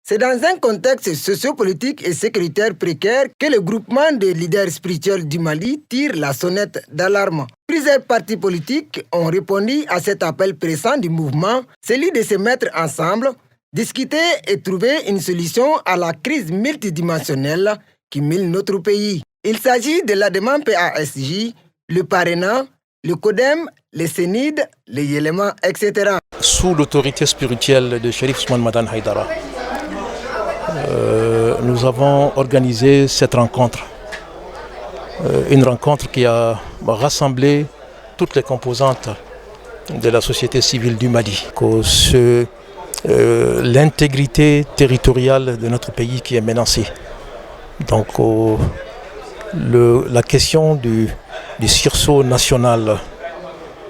C'est dans un contexte sociopolitique et sécuritaire précaire que le groupement des leaders spirituels du Mali tire la sonnette d'alarme. Plusieurs partis politiques ont répondu à cet appel pressant du mouvement, celui de se mettre ensemble, discuter et trouver une solution à la crise multidimensionnelle qui mine notre pays. Il s'agit de la demande PASJ, le Parena, le CODEM, les Sénides, les Yélémans, etc. Sous l'autorité spirituelle de Chérif Ousmane Madane Haïdara, nous avons organisé cette rencontre. Une rencontre qui a rassemblé toutes les composantes de la société civile du Mali. L'intégrité territoriale de notre pays qui est menacée. Donc la question du sursaut national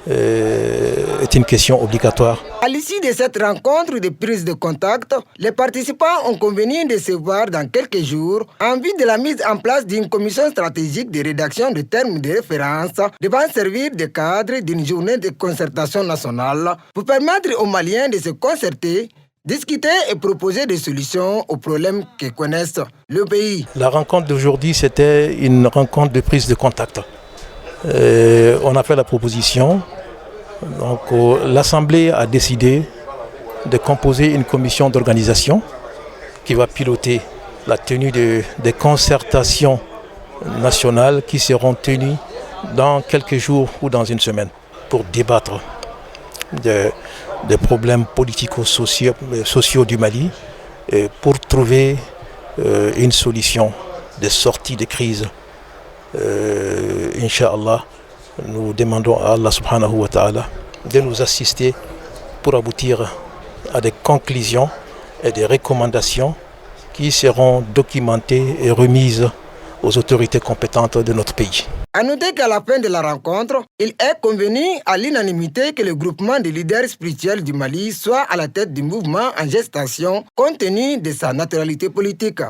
est une question obligatoire. À l'issue de cette rencontre de prise de contact, les participants ont convenu de se voir dans quelques jours en vue de la mise en place d'une commission stratégique de rédaction de termes de référence devant servir de cadre d'une journée de concertation nationale pour permettre aux Maliens de se concerter, discuter et proposer des solutions aux problèmes que connaissent le pays. La rencontre d'aujourd'hui, c'était une rencontre de prise de contact. On a fait la proposition. Donc, l'Assemblée a décidé de composer une commission d'organisation qui va piloter la tenue des concertations nationales qui seront tenues dans quelques jours ou dans une semaine pour débattre des problèmes politico-sociaux du Mali et pour trouver une solution de sortie de crise. Inch'Allah, nous demandons à Allah subhanahu wa ta'ala de nous assister pour aboutir à des conclusions et des recommandations qui seront documentées et remises aux autorités compétentes de notre pays. À noter qu'à la fin de la rencontre, il est convenu à l'unanimité que le groupement des leaders spirituels du Mali soit à la tête du mouvement en gestation compte tenu de sa naturalité politique.